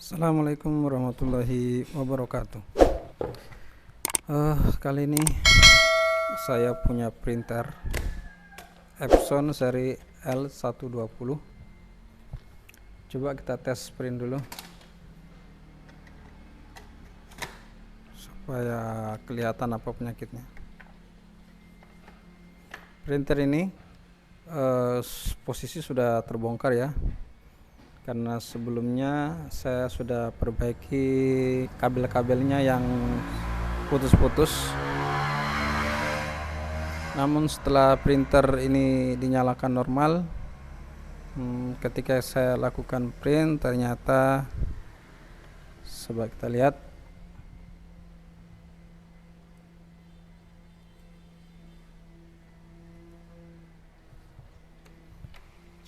Assalamualaikum warahmatullahi wabarakatuh. Kali ini saya punya printer Epson seri L120. Coba kita tes print dulu supaya kelihatan apa penyakitnya. Printer ini posisi sudah terbongkar ya, karena sebelumnya saya sudah perbaiki kabel-kabelnya yang putus-putus. Namun setelah printer ini dinyalakan normal, ketika saya lakukan print ternyata, coba kita lihat,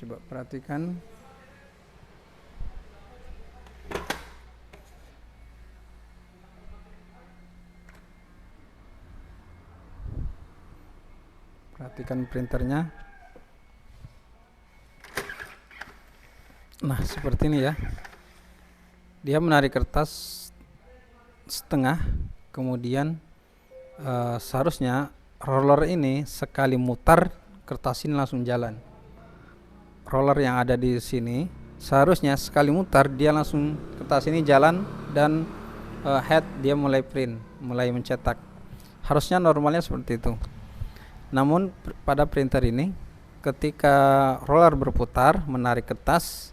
coba perhatikan. Perhatikan printernya. Nah, seperti ini ya. Dia menarik kertas setengah, kemudian seharusnya roller ini sekali mutar, kertas ini langsung jalan. Roller yang ada di sini seharusnya sekali mutar dia langsung, kertas ini jalan, dan head dia mulai print, mulai mencetak. Harusnya normalnya seperti itu. Namun pada printer ini, ketika roller berputar menarik kertas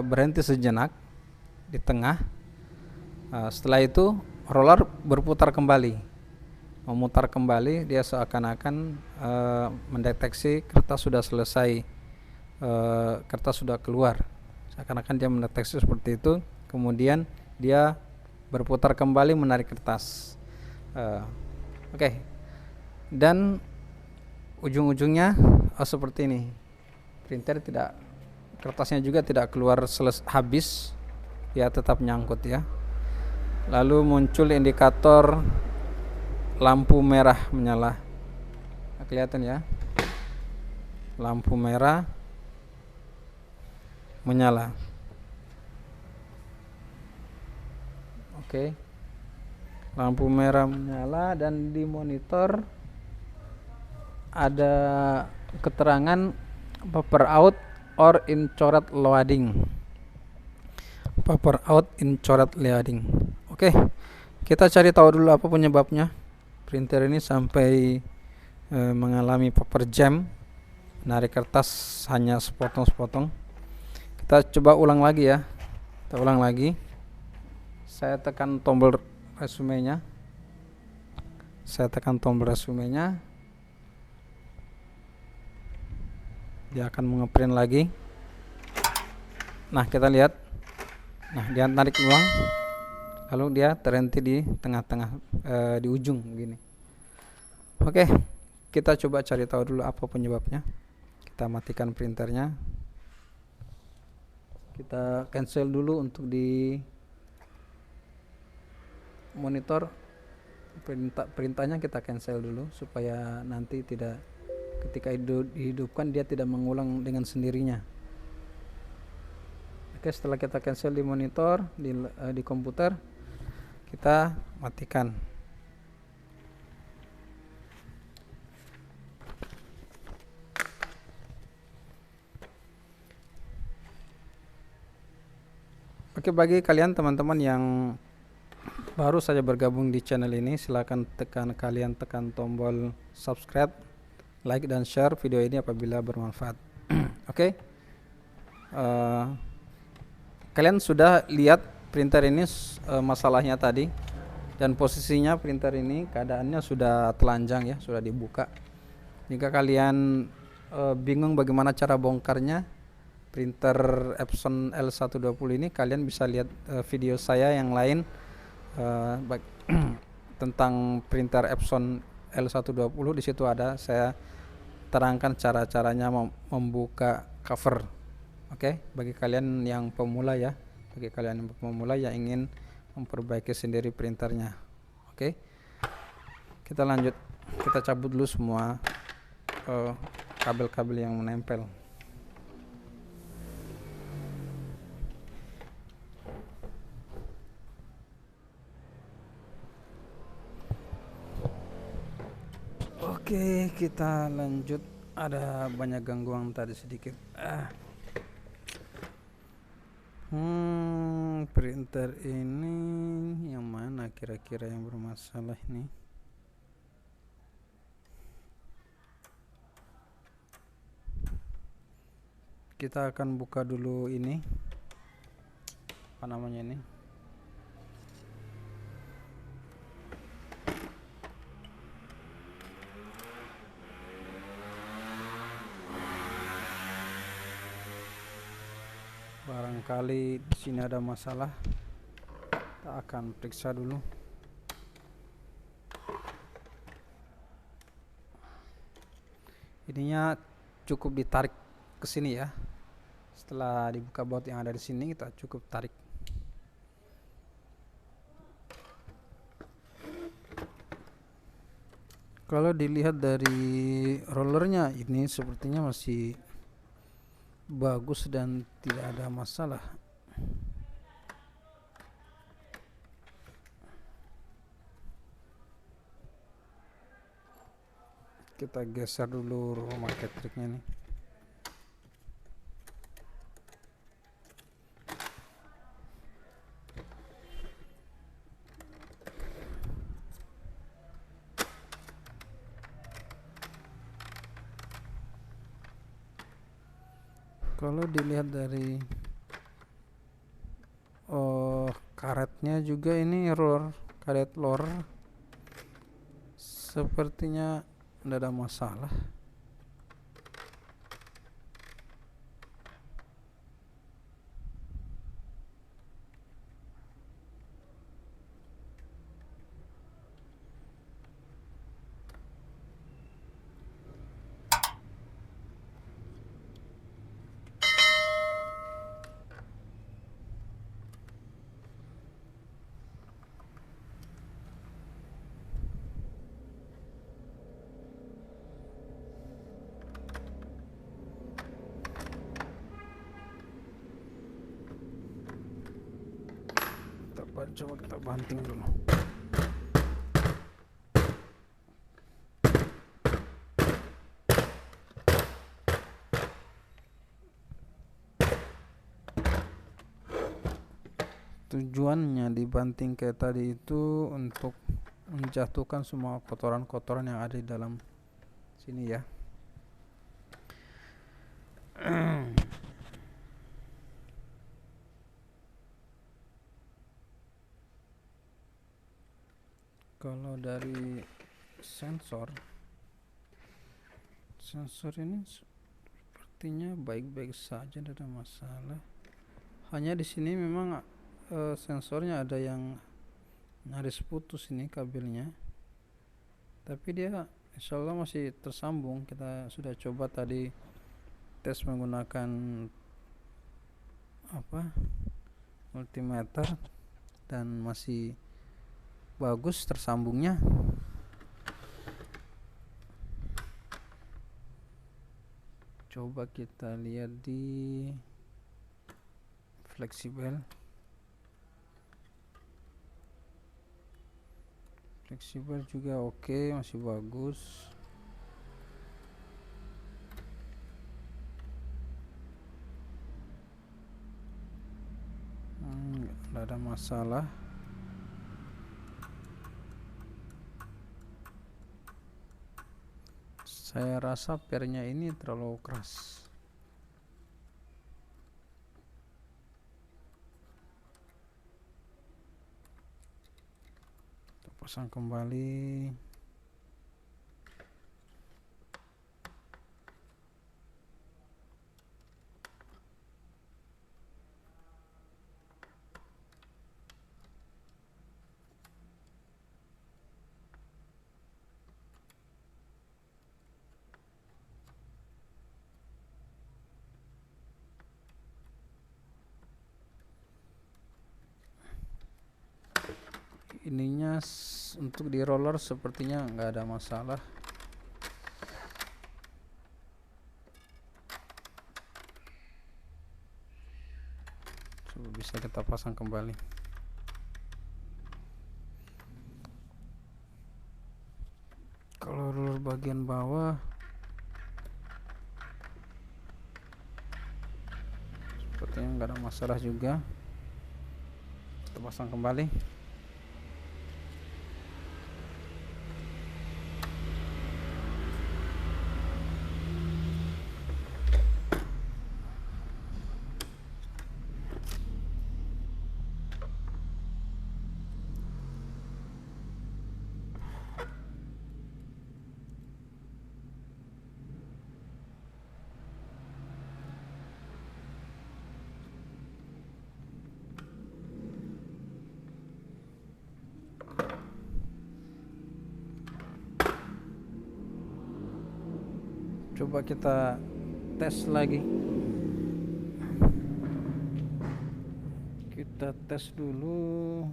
berhenti sejenak di tengah. Setelah itu roller berputar kembali, memutar kembali. Dia seakan-akan mendeteksi kertas sudah selesai, kertas sudah keluar. Seakan-akan dia mendeteksi seperti itu. Kemudian dia berputar kembali menarik kertas. Oke. Dan ujung-ujungnya seperti ini. Printer tidak, kertasnya juga tidak keluar habis, ya tetap nyangkut ya. Lalu muncul indikator lampu merah menyala. Nah, kelihatan ya, lampu merah menyala. Oke, lampu merah menyala, dan di monitor ada keterangan paper out or incorrect loading. Paper out incorrect loading. Oke, kita cari tahu dulu apa penyebabnya printer ini sampai mengalami paper jam, menarik kertas hanya sepotong-sepotong. Kita coba ulang lagi ya. Kita ulang lagi. Saya tekan tombol resumenya. Dia akan mengeprint lagi. Nah, kita lihat. Nah, dia tarik ulang, lalu dia terhenti di tengah-tengah, di ujung begini. Oke, kita coba cari tahu dulu apa penyebabnya. Kita matikan printernya. Kita cancel dulu untuk di monitor. Perintahnya kita cancel dulu supaya nanti tidak, ketika dihidupkan dia tidak mengulang dengan sendirinya. Oke, setelah kita cancel di monitor, di komputer, kita matikan. Oke, bagi kalian teman-teman yang baru saja bergabung di channel ini, silakan tekan tombol subscribe, like dan share video ini apabila bermanfaat. Oke. Kalian sudah lihat printer ini masalahnya tadi, dan posisinya printer ini keadaannya sudah telanjang ya, sudah dibuka. Jika kalian bingung bagaimana cara bongkarnya printer Epson L120 ini, kalian bisa lihat video saya yang lain tentang printer Epson L120. Di situ ada saya terangkan cara-caranya membuka cover. Oke, bagi kalian yang pemula ya, yang ingin memperbaiki sendiri printernya. Oke, kita lanjut. Kita cabut dulu semua kabel-kabel yang menempel. Oke, kita lanjut. Ada banyak gangguan tadi sedikit. Printer ini yang mana kira-kira yang bermasalah ini? Kita akan buka dulu ini. Apa namanya ini? Barangkali di sini ada masalah. Kita akan periksa dulu. Ininya cukup ditarik ke sini ya. Setelah dibuka baut yang ada di sini, kita cukup tarik. Kalau dilihat dari rollernya, ini sepertinya masih bagus dan tidak ada masalah. Kita geser dulu rumah ketriknya nih. Kalau dilihat dari karetnya juga, ini karet lor sepertinya tidak ada masalah. Coba kita banting dulu. Tujuannya dibanting kayak tadi itu untuk menjatuhkan semua kotoran-kotoran yang ada di dalam sini ya. Kalau dari sensor ini sepertinya baik-baik saja, tidak ada masalah. Hanya di sini memang sensornya ada yang nyaris putus ini kabelnya, tapi dia insya Allah masih tersambung. Kita sudah coba tadi tes menggunakan multimeter dan masih bagus tersambungnya. Coba kita lihat di fleksibel juga oke, masih bagus. Nggak ada masalah. Saya rasa pernya ini terlalu keras. Kita pasang kembali. Ininya untuk di roller sepertinya nggak ada masalah. Coba bisa kita pasang kembali. Kalau roller bagian bawah sepertinya nggak ada masalah juga. Kita pasang kembali. Coba kita tes lagi. Kita tes dulu.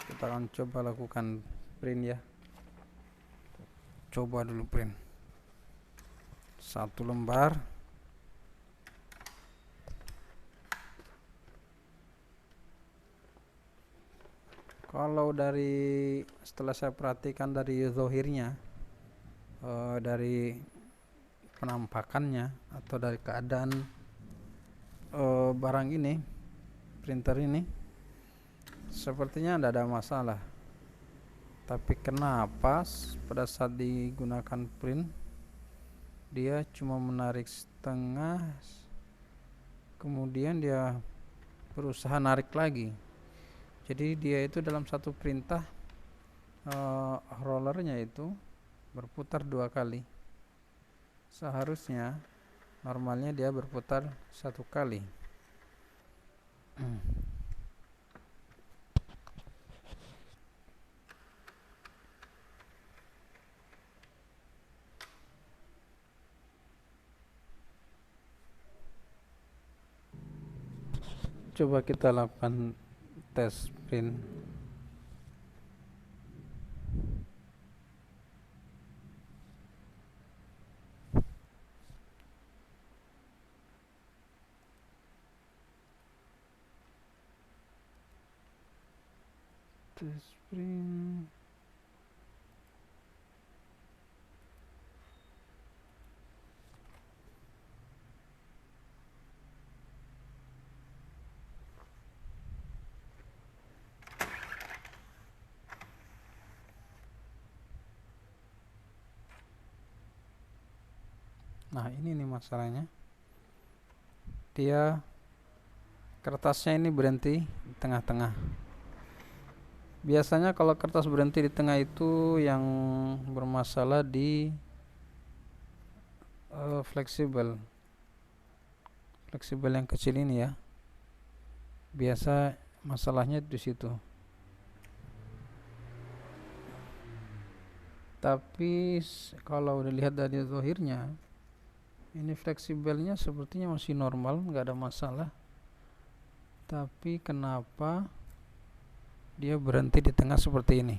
Kita akan coba lakukan print ya. Coba dulu print 1 lembar. Kalau dari setelah saya perhatikan dari zohirnya, dari penampakannya atau dari keadaan barang ini, printer ini, sepertinya tidak ada masalah. Tapi kenapa pada saat digunakan print dia cuma menarik setengah, kemudian dia berusaha narik lagi. Jadi dia itu dalam satu perintah rollernya itu berputar 2 kali. Seharusnya normalnya dia berputar 1 kali. Coba kita lakukan tes print. Tes print. Nah, ini nih masalahnya. Dia kertasnya ini berhenti di tengah-tengah. Biasanya kalau kertas berhenti di tengah itu yang bermasalah di fleksibel yang kecil ini ya. Biasa masalahnya di situ. Tapi kalau udah lihat dari zahirnya, ini fleksibelnya sepertinya masih normal, nggak ada masalah. Tapi kenapa dia berhenti di tengah seperti ini?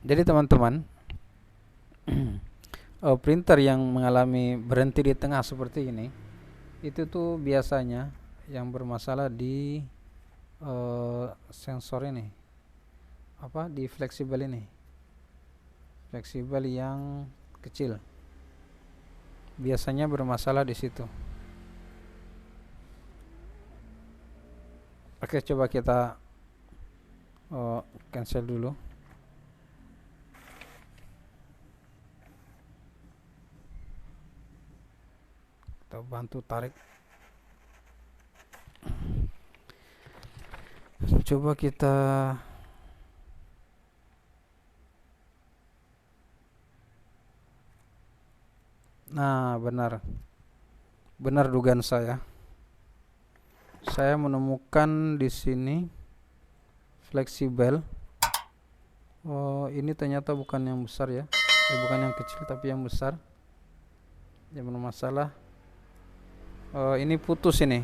Jadi teman-teman, printer yang mengalami berhenti di tengah seperti ini, itu tuh biasanya yang bermasalah di sensor ini, di fleksibel ini, fleksibel yang kecil. Biasanya bermasalah di situ. Oke, coba kita cancel dulu. Kita bantu tarik. Coba kita Nah, benar dugaan saya. Saya menemukan di sini fleksibel. Oh, ini ternyata bukan yang besar ya. Bukan yang kecil tapi yang besar. yang bermasalah. Ini putus ini,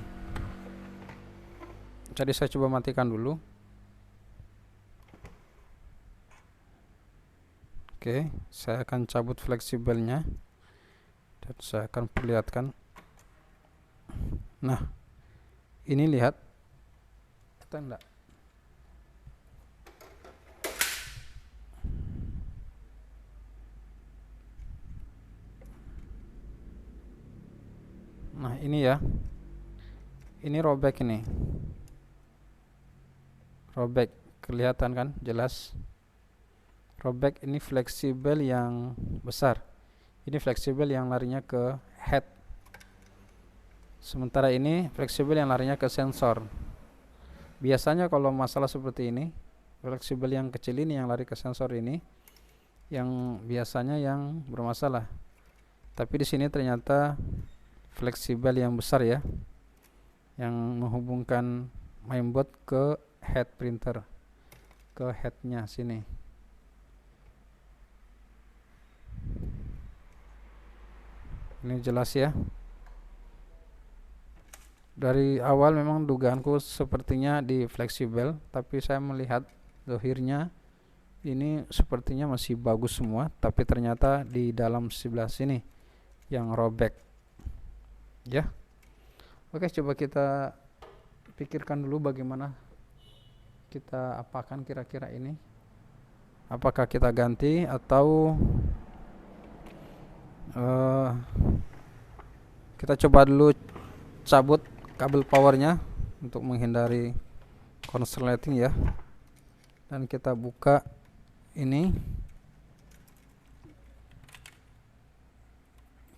jadi saya coba matikan dulu. Oke, saya akan cabut fleksibelnya dan saya akan perlihatkan. Nah, ini lihat, kita enggak. Nah, ini ya, ini robek, ini robek, kelihatan kan, jelas robek. Ini fleksibel yang besar, ini fleksibel yang larinya ke head, sementara ini fleksibel yang larinya ke sensor. Biasanya kalau masalah seperti ini, fleksibel yang kecil ini yang lari ke sensor ini yang biasanya yang bermasalah. Tapi di sini ternyata fleksibel yang besar ya, yang menghubungkan mainboard ke head printer, ke headnya sini. Ini jelas ya. Dari awal memang dugaanku sepertinya di fleksibel, tapi saya melihat dohirnya ini sepertinya masih bagus semua, tapi ternyata di dalam sebelah sini yang robek ya. Oke, coba kita pikirkan dulu bagaimana kita apakan kira-kira ini. Apakah kita ganti atau kita coba dulu cabut kabel powernya untuk menghindari konsleting ya. Dan kita buka ini,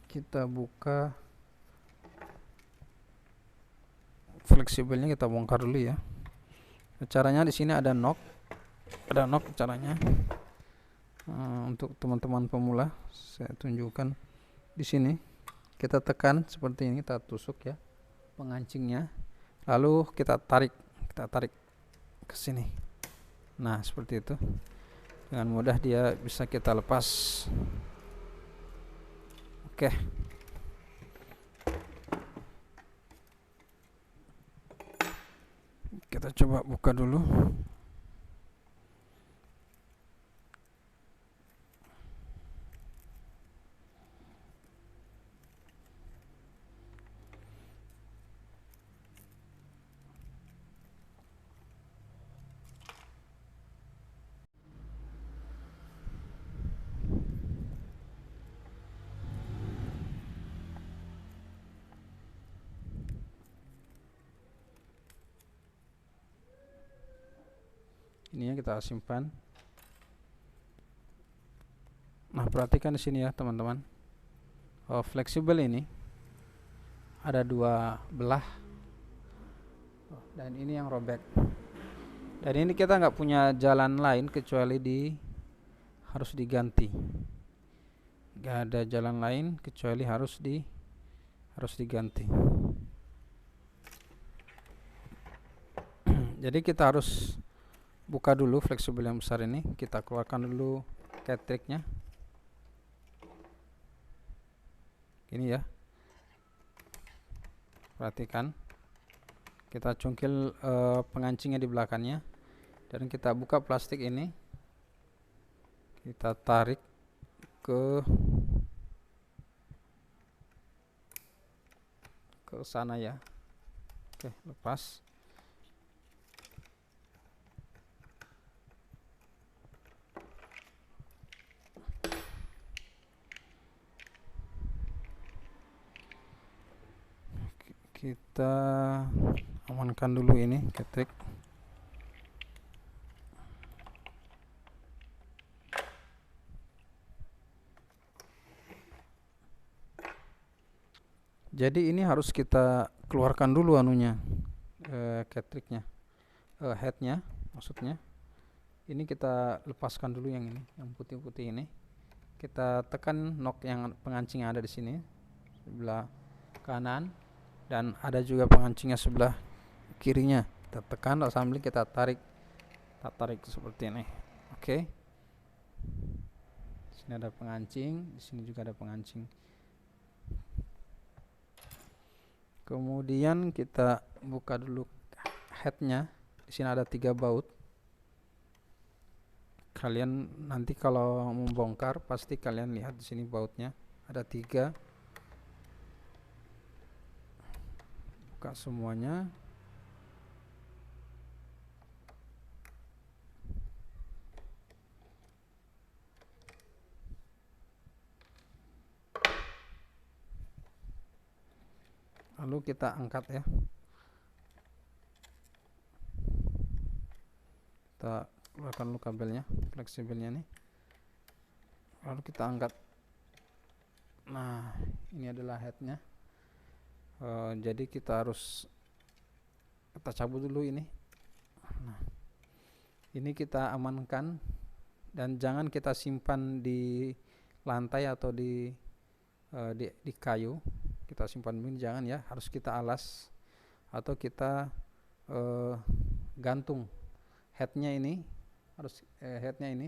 kita buka fleksibelnya, kita bongkar dulu ya. Caranya di sini ada knock caranya. Untuk teman-teman pemula saya tunjukkan di sini. Kita tekan seperti ini, kita tusuk ya pengancingnya, lalu kita tarik ke sini. Nah, seperti itu. Dengan mudah dia bisa kita lepas. Oke. Kita coba buka dulu. Ini yang kita simpan. Nah, perhatikan di sini ya teman-teman. Fleksibel ini ada dua belah, dan ini yang robek. Dan ini kita nggak punya jalan lain kecuali harus diganti. Nggak ada jalan lain kecuali harus diganti. Jadi kita harus buka dulu fleksibel yang besar ini. Kita keluarkan dulu cartridge-nya. Ini ya. Perhatikan. Kita cungkil pengancingnya di belakangnya. Dan kita buka plastik ini. Kita tarik ke sana ya. Oke, lepas. Kita amankan dulu ini ketik. Jadi ini harus kita keluarkan dulu anunya, ketriknya, headnya maksudnya. Ini kita lepaskan dulu yang ini, yang putih-putih ini. Kita tekan knock yang pengancing yang ada di sini sebelah kanan, dan ada juga pengancingnya sebelah kirinya. Kita tekan sambil kita tarik seperti ini. Oke. Di sini ada pengancing, di sini juga ada pengancing. Kemudian kita buka dulu headnya. Di sini ada 3 baut. Kalian nanti kalau membongkar pasti kalian lihat di sini bautnya ada 3. Buka semuanya. Lalu kita angkat ya. Kita keluarkan dulu kabelnya, fleksibelnya nih. Lalu kita angkat. Nah, ini adalah headnya. Jadi kita cabut dulu ini. Nah, ini kita amankan dan jangan kita simpan di lantai atau di kayu. Kita simpan ini jangan ya, harus kita alas atau kita gantung headnya ini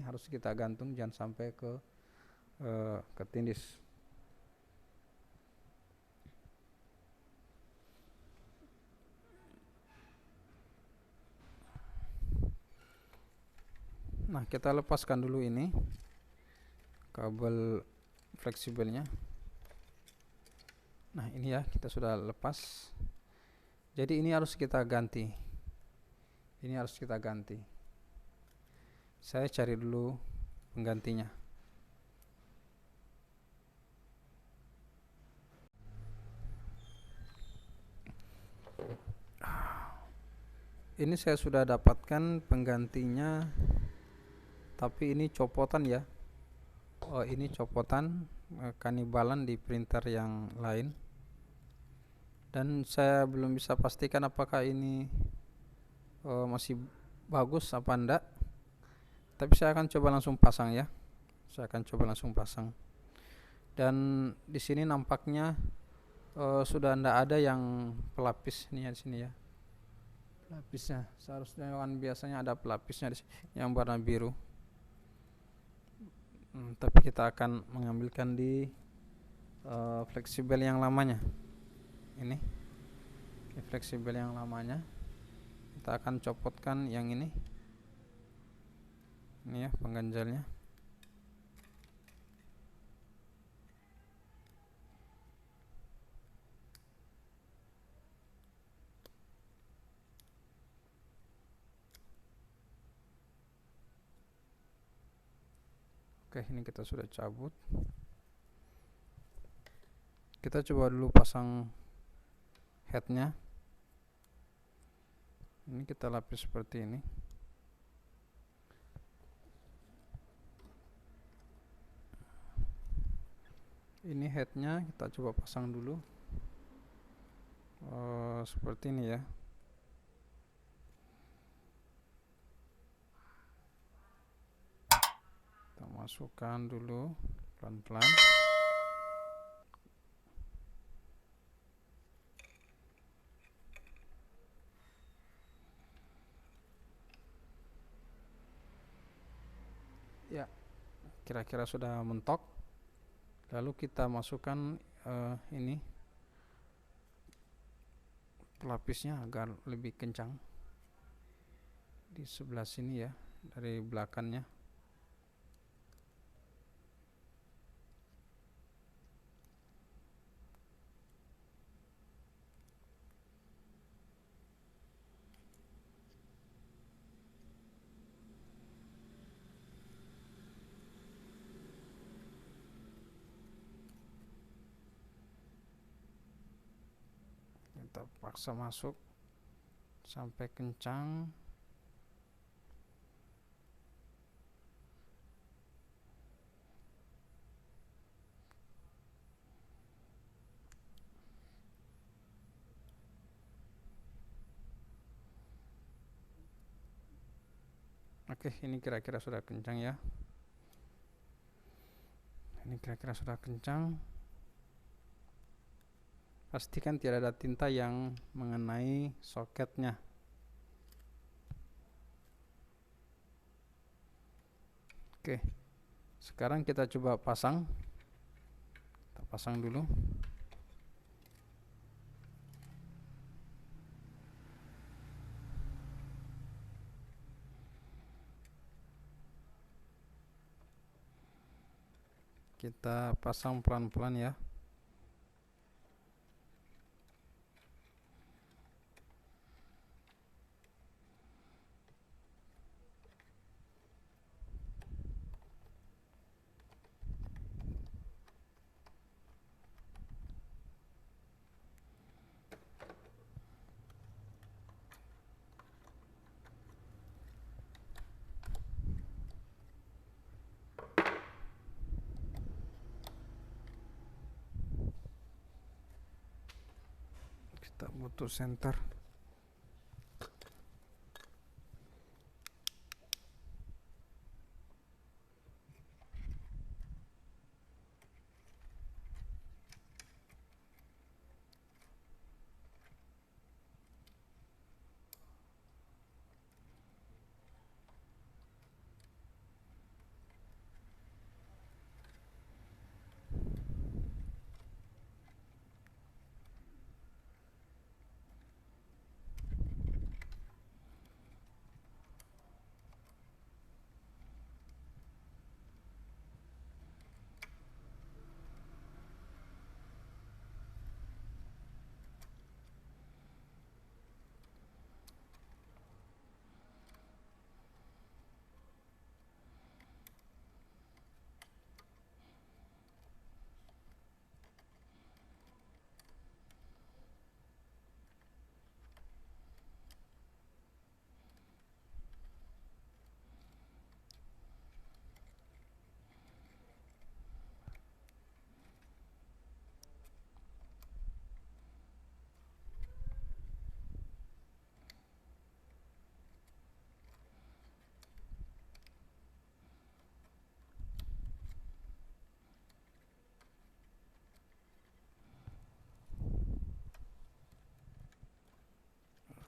harus kita gantung, jangan sampai ke tindis. Nah, kita lepaskan dulu ini kabel fleksibelnya. Nah, ini ya, kita sudah lepas. Jadi ini harus kita ganti. Saya cari dulu penggantinya. Ini saya sudah dapatkan penggantinya, tapi ini copotan ya. Oh, ini copotan kanibalan di printer yang lain. Dan saya belum bisa pastikan apakah ini masih bagus apa enggak. Tapi saya akan coba langsung pasang ya. Dan di sini nampaknya sudah enggak ada yang pelapis nih di sini ya. Pelapisnya seharusnya kan biasanya ada pelapisnya di sini yang warna biru. Tapi kita akan mengambilkan di fleksibel yang lamanya. Ini fleksibel yang lamanya. Kita akan copotkan yang ini ya, pengganjalnya. Oke, ini kita sudah cabut. Kita coba dulu pasang headnya. Ini kita lapis seperti ini. Ini headnya kita coba pasang dulu. Seperti ini ya. Kita masukkan dulu pelan-pelan. Ya, kira-kira sudah mentok. Lalu kita masukkan ini pelapisnya agar lebih kencang di sebelah sini ya, dari belakangnya. Kita paksa masuk sampai kencang. Oke, ini kira-kira sudah kencang ya. Pastikan tidak ada tinta yang mengenai soketnya. Oke, sekarang kita coba pasang. Kita pasang dulu. Kita pasang pelan-pelan ya. Kita butuh center.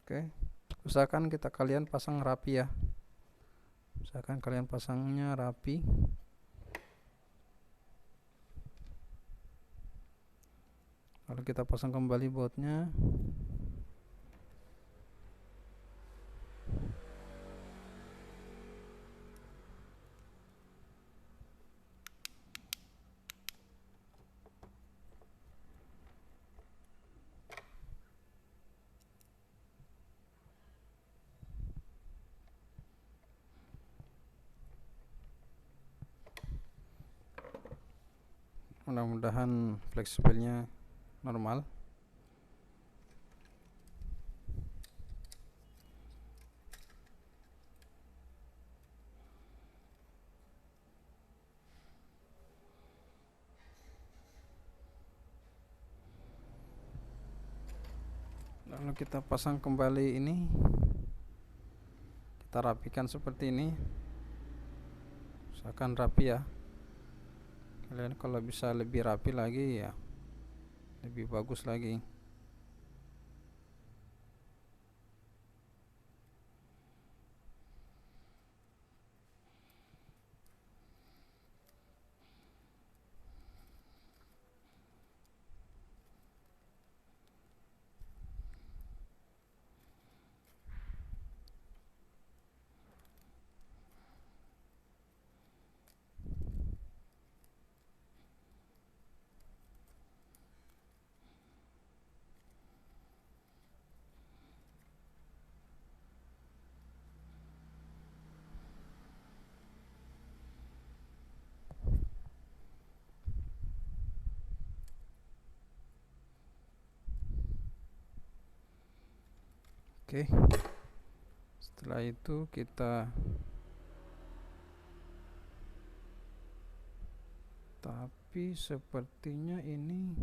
Oke, usahakan kalian pasang rapi ya. Usahakan kalian pasangnya rapi. Lalu kita pasang kembali bautnya. Mudah-mudahan fleksibelnya normal. Lalu kita pasang kembali ini, kita rapikan seperti ini. Usahakan rapi ya. Kalian kalau bisa lebih rapi lagi ya lebih bagus lagi. Oke, setelah itu kita tapi sepertinya ini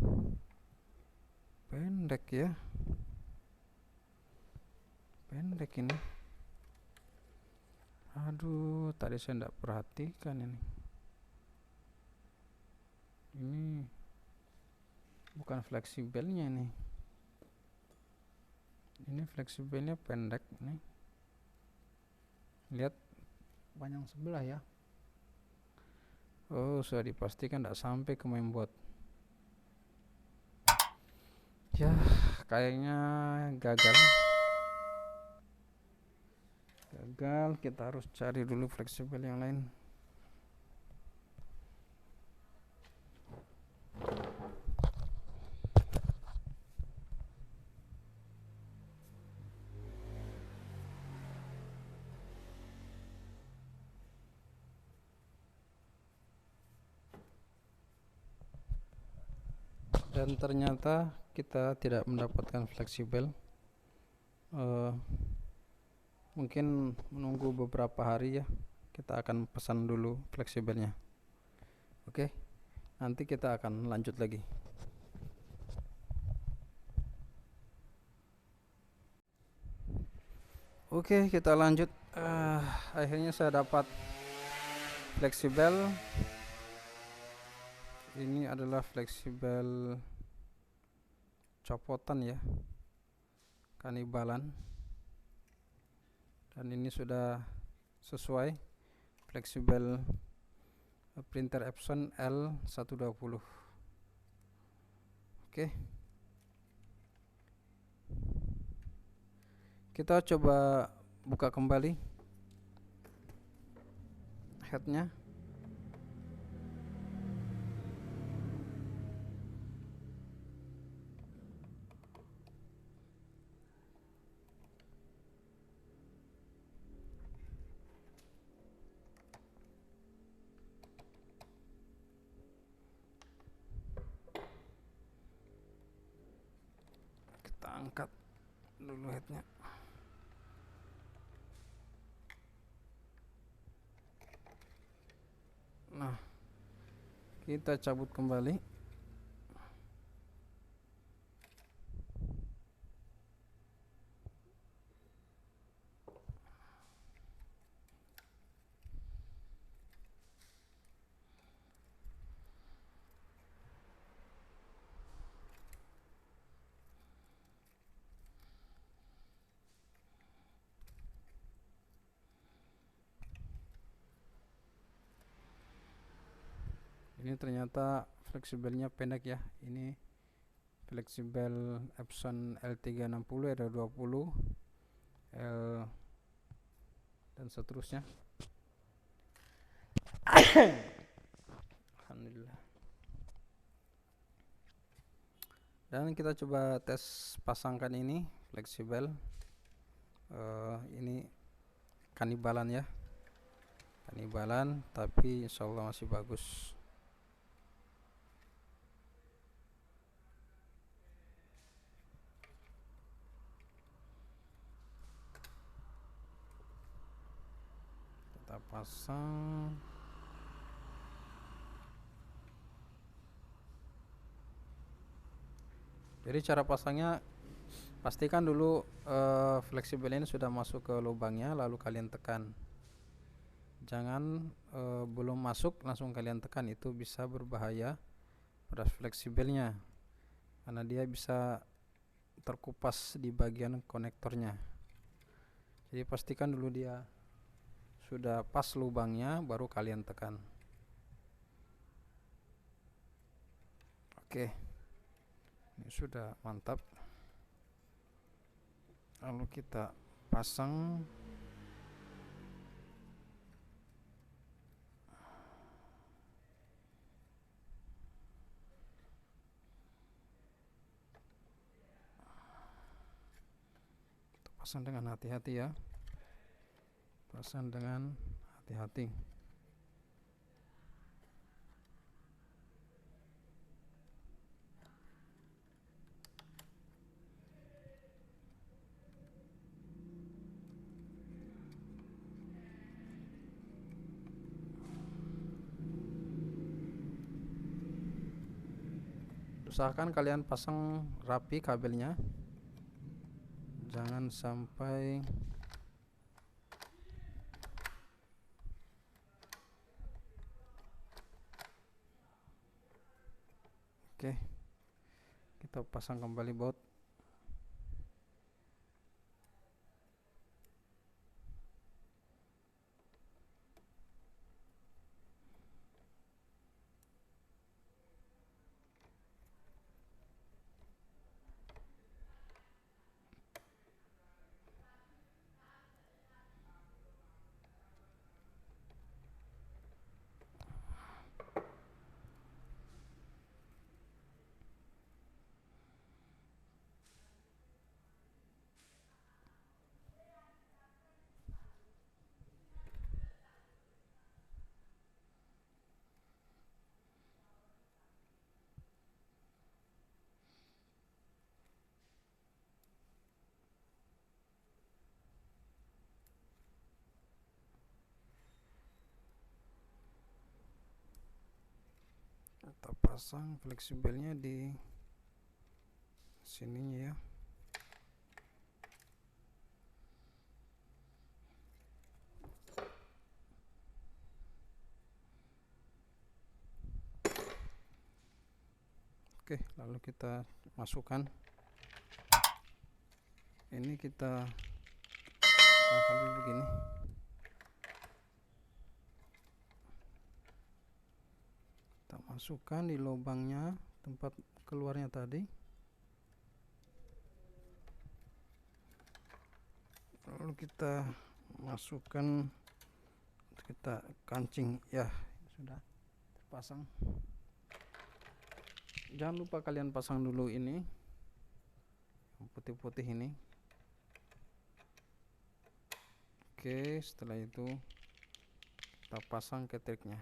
pendek ya, pendek ini. Aduh, tadi saya tidak perhatikan ini bukan fleksibelnya ini fleksibelnya pendek nih. Lihat panjang sebelah ya. Oh, sudah dipastikan tidak sampai ke mainboard. Ya, kayaknya gagal. Kita harus cari dulu fleksibel yang lain. dan ternyata kita tidak mendapatkan fleksibel. Mungkin menunggu beberapa hari ya, kita akan pesan dulu fleksibelnya. Oke, nanti kita akan lanjut lagi. Oke, kita lanjut. Akhirnya saya dapat fleksibel. Ini adalah fleksibel copotan ya, kanibalan. Dan ini sudah sesuai fleksibel printer Epson L120. Oke, kita coba buka kembali headnya. Kita angkat dulu headnya. Nah, kita cabut kembali. Ini ternyata fleksibelnya pendek ya. Ini fleksibel Epson L360, R20, L dan seterusnya. Alhamdulillah. Dan kita coba tes pasangkan ini fleksibel. Ini kanibalan ya, kanibalan, tapi insyaallah masih bagus. Kita pasang. Jadi cara pasangnya, pastikan dulu fleksibel ini sudah masuk ke lubangnya, lalu kalian tekan. Jangan belum masuk langsung kalian tekan, itu bisa berbahaya pada fleksibelnya, karena dia bisa terkupas di bagian konektornya. Jadi pastikan dulu dia sudah pas lubangnya, baru kalian tekan. Oke, ini sudah mantap. Lalu kita pasang. Kita pasang dengan hati-hati ya. Pasang dengan hati-hati. Usahakan kalian pasang rapi kabelnya, jangan sampai oke. Kita pasang kembali baut. kita pasang fleksibelnya di sininya ya. Oke, lalu kita masukkan ini, kita angkat dulu begini. Kita masukkan di lubangnya tempat keluarnya tadi, lalu kita masukkan, kita kancing ya, sudah terpasang. Jangan lupa kalian pasang dulu ini yang putih-putih ini. Oke, setelah itu kita pasang ketriknya.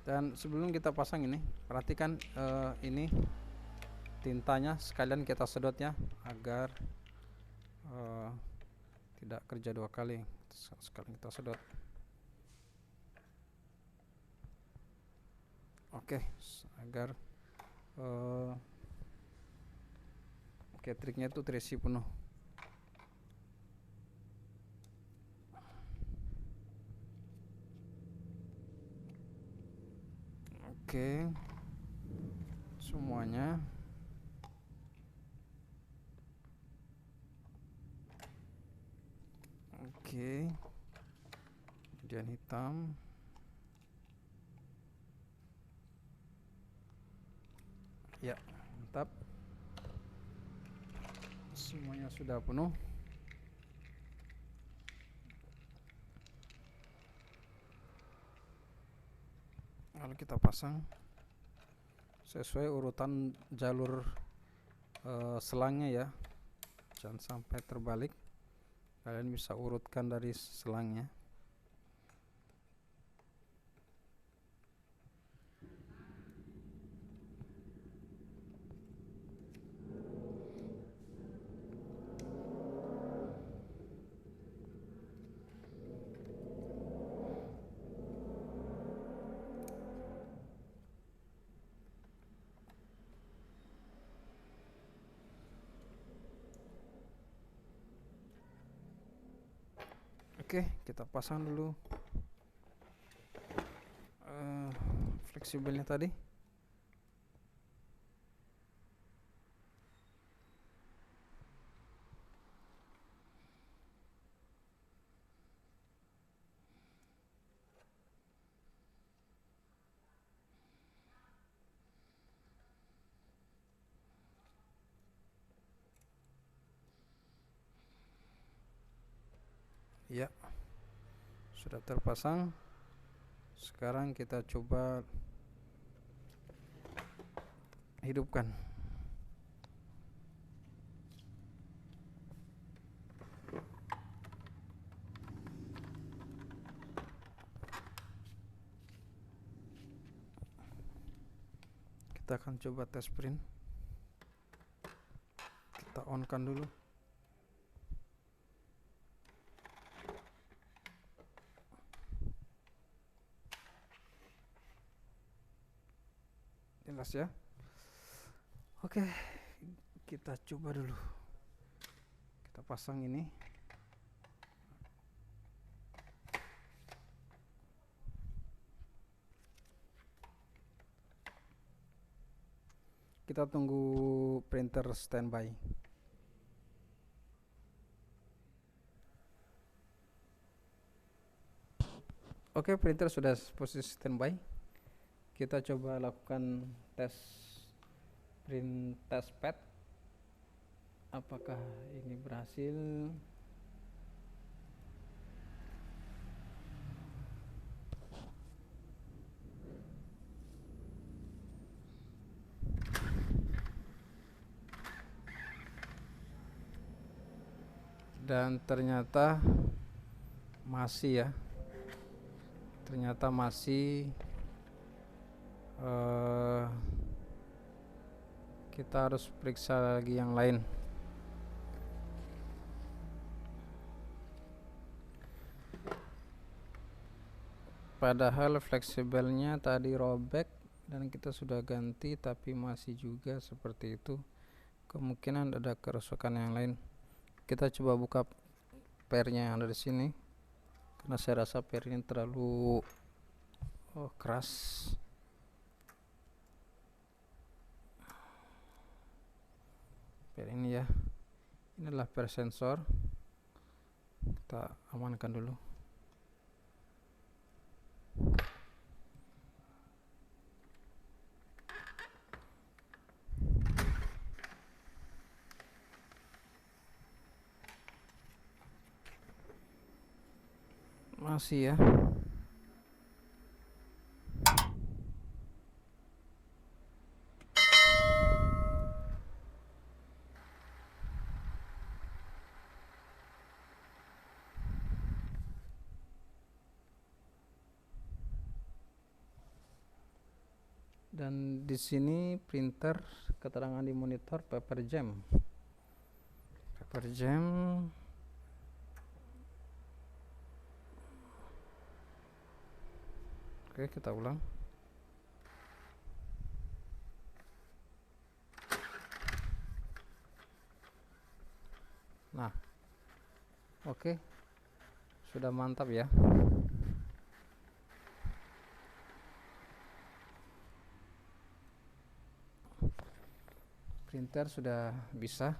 Dan sebelum kita pasang ini, perhatikan ini tintanya sekalian kita sedot ya, agar tidak kerja dua kali. Sekalian kita sedot. Oke, agar ketriknya itu terisi penuh. Oke, semuanya. Oke, kemudian hitam. Ya, mantap. Semuanya sudah penuh. Lalu kita pasang sesuai urutan jalur selangnya ya, jangan sampai terbalik. Kalian bisa urutkan dari selangnya. Oke, kita pasang dulu fleksibelnya tadi. Ya, sudah terpasang. Sekarang kita coba hidupkan. Kita akan coba tes print. Kita on kan dulu. Jelas ya. Oke, kita coba dulu. Kita pasang ini. Kita tunggu printer standby. Oke, printer sudah posisi standby. Kita coba lakukan tes print test pad. Apakah ini berhasil? Dan ternyata masih ya. Ternyata masih kita harus periksa lagi yang lain. Padahal fleksibelnya tadi robek dan kita sudah ganti, tapi masih juga seperti itu. Kemungkinan ada kerusakan yang lain. Kita coba buka pairnya yang ada di sini, karena saya rasa pair ini terlalu keras. Pair ini ya, ini adalah pair sensor. Kita amankan dulu. Masih ya. Dan di sini printer, keterangan di monitor paper jam. Paper jam. Oke, kita ulang. Nah, oke, sudah mantap ya. Printer sudah bisa.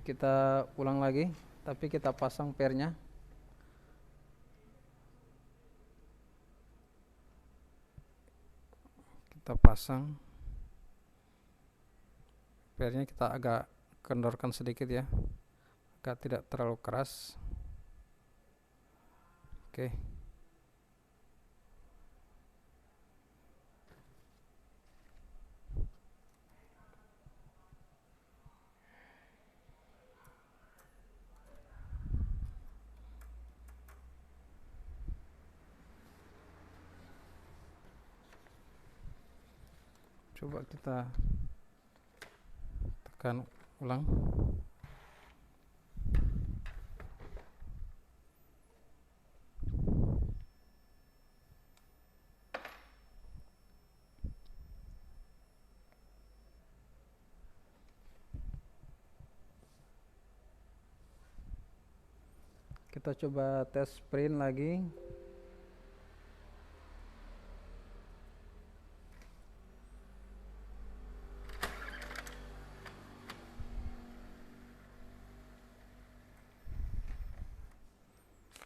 Kita ulang lagi, tapi kita pasang pairnya. Kita pasang pairnya, kita agak kendorkan sedikit ya, agar tidak terlalu keras. Oke. Coba kita tekan ulang. Kita coba tes print lagi.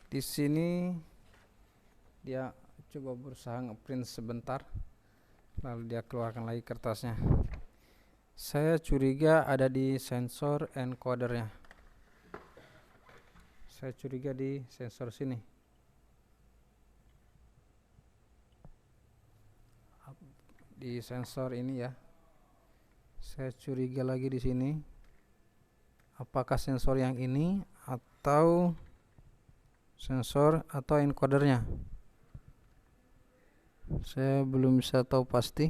Di sini dia coba berusaha ngeprint sebentar, lalu dia keluarkan lagi kertasnya. Saya curiga ada di sensor encodernya. Saya curiga di sensor sini. Di sensor ini ya. Saya curiga lagi di sini. Apakah sensor yang ini atau sensor atau encodernya? Saya belum bisa tahu pasti,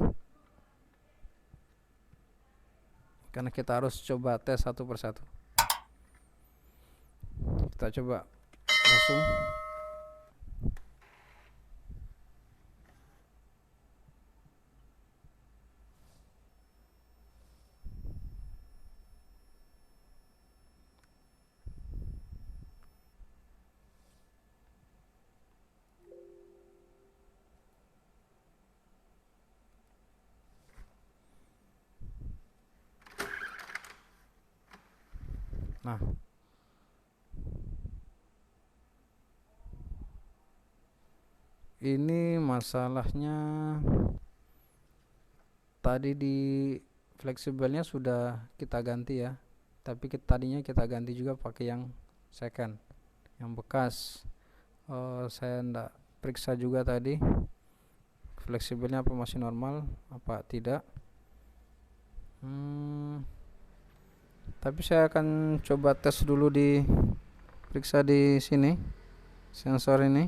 karena kita harus coba tes satu persatu. Kita coba langsung. Nah, ini masalahnya tadi di fleksibelnya sudah kita ganti ya, tapi tadinya kita ganti juga pakai yang second, yang bekas. Saya ndak periksa juga tadi fleksibelnya apa masih normal apa tidak. Tapi saya akan coba tes dulu di periksa di sini sensor ini.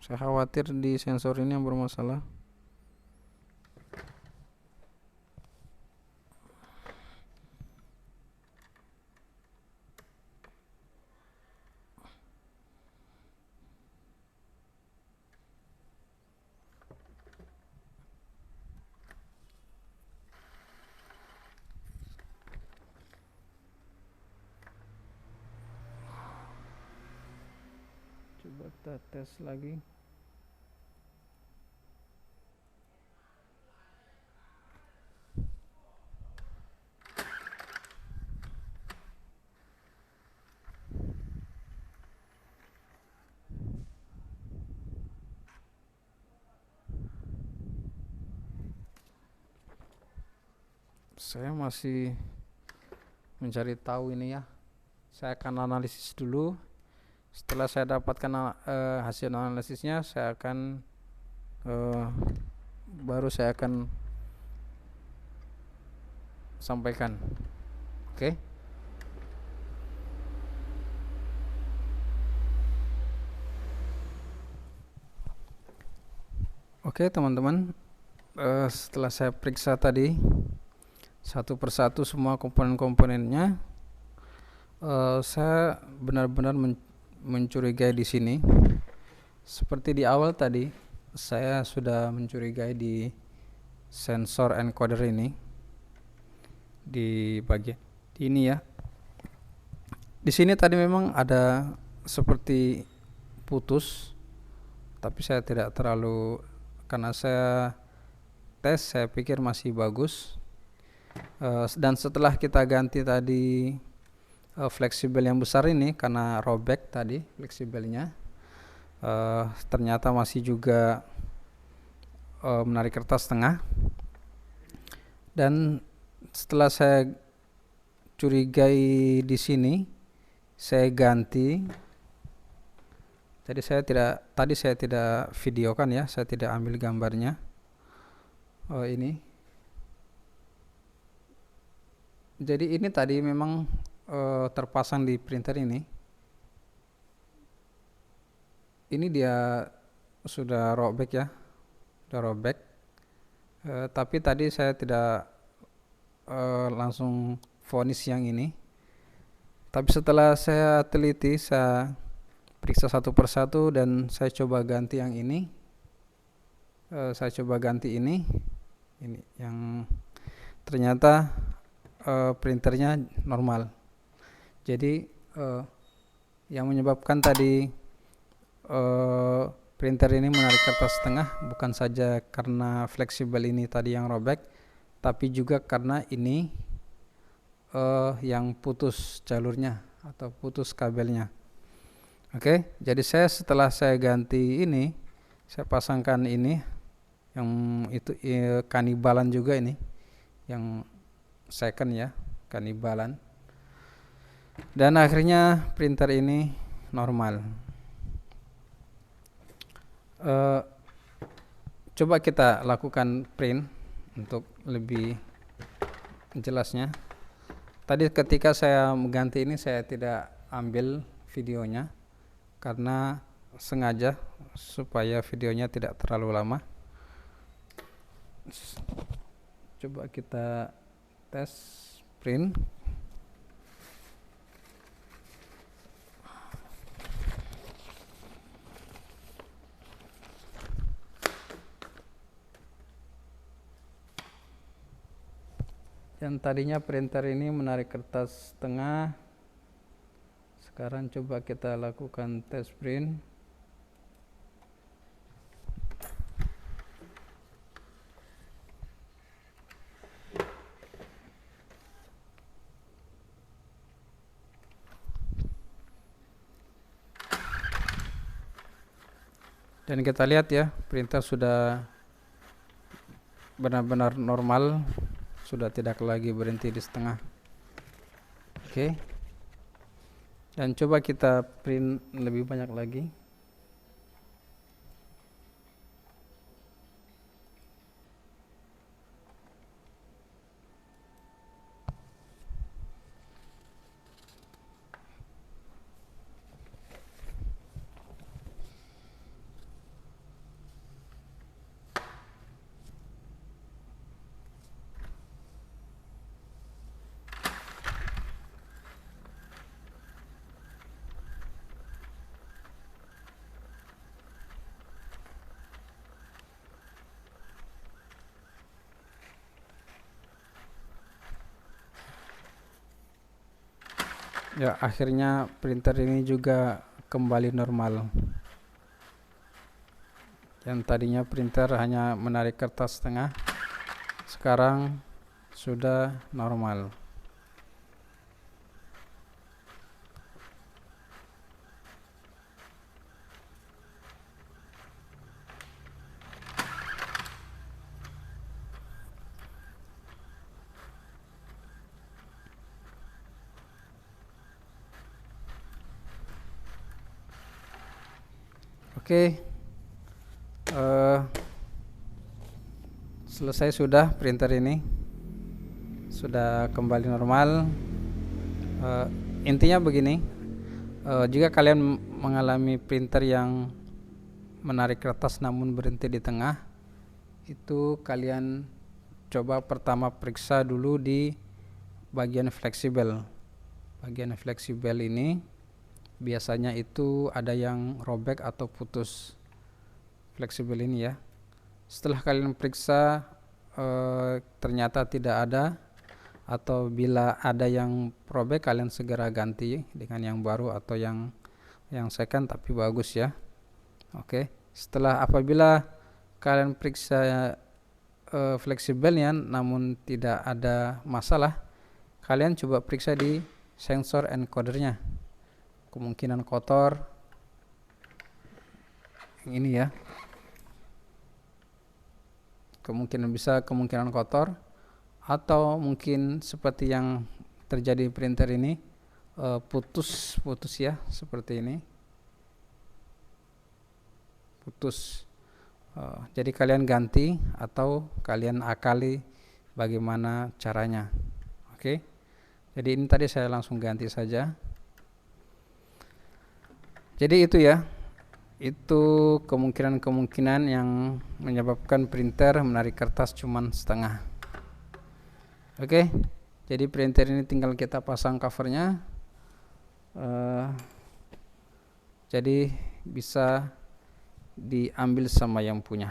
Saya khawatir di sensor ini yang bermasalah. kita tes lagi. Saya masih mencari tahu ini ya. Saya akan analisis dulu. Setelah saya dapatkan hasil analisisnya, saya akan baru saya akan sampaikan. Oke. Oke, teman-teman. Setelah saya periksa tadi satu persatu semua komponen-komponennya, saya benar-benar mencurigai di sini. Seperti di awal tadi, saya sudah mencurigai di sensor encoder ini, di bagian ini ya. Di sini tadi memang ada seperti putus, tapi saya tidak terlalu, karena saya tes, saya pikir masih bagus. Dan setelah kita ganti tadi fleksibel yang besar ini, karena robek tadi fleksibelnya, ternyata masih juga menarik kertas tengah. Dan setelah saya curigai di sini, saya ganti. Jadi saya tidak videokan ya, saya tidak ambil gambarnya. Ini. Jadi ini tadi memang terpasang di printer ini. Ini dia sudah robek ya, sudah robek. Tapi tadi saya tidak langsung vonis yang ini. Tapi setelah saya teliti, saya periksa satu persatu dan saya coba ganti yang ini. Saya coba ganti ini yang ternyata printernya normal. Jadi yang menyebabkan tadi printer ini menarik kertas tengah bukan saja karena fleksibel ini tadi yang robek, tapi juga karena ini yang putus jalurnya atau putus kabelnya. Oke, jadi setelah saya ganti ini, saya pasangkan ini yang itu kanibalan juga ini, yang second ya, kanibalan. Dan akhirnya printer ini normal. Coba kita lakukan print untuk lebih jelasnya. Tadi ketika saya mengganti ini, saya tidak ambil videonya karena sengaja supaya videonya tidak terlalu lama. Coba kita tes print. Yang tadinya printer ini menarik kertas tengah, sekarang coba kita lakukan tes print. Dan kita lihat ya, printer sudah benar-benar normal, sudah tidak lagi berhenti di setengah. Oke. Dan coba kita print lebih banyak lagi. Ya, akhirnya printer ini juga kembali normal. Yang tadinya printer hanya menarik kertas setengah, sekarang sudah normal. Oke, selesai sudah printer ini, sudah kembali normal. Intinya begini, jika kalian mengalami printer yang menarik kertas namun berhenti di tengah, itu kalian coba pertama periksa dulu di bagian fleksibel. Bagian fleksibel ini biasanya itu ada yang robek atau putus, fleksibel ini ya. Setelah kalian periksa ternyata tidak ada, atau bila ada yang robek, kalian segera ganti dengan yang baru atau yang second tapi bagus ya. Oke, setelah apabila kalian periksa fleksibelnya namun tidak ada masalah, kalian coba periksa di sensor encodernya. Kemungkinan kotor yang ini ya, kemungkinan kotor, atau mungkin seperti yang terjadi printer ini, putus ya, seperti ini putus. Jadi kalian ganti atau kalian akali bagaimana caranya. Oke, jadi ini tadi saya langsung ganti saja. Jadi itu ya, itu kemungkinan yang menyebabkan printer menarik kertas cuman setengah. Oke, jadi printer ini tinggal kita pasang covernya, jadi bisa diambil sama yang punya.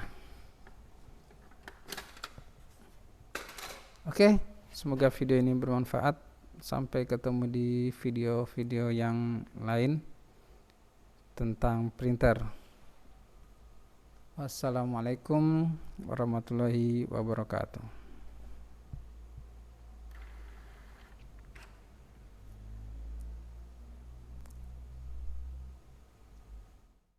Oke, semoga video ini bermanfaat. Sampai ketemu di video-video yang lain tentang printer. Wassalamualaikum warahmatullahi wabarakatuh.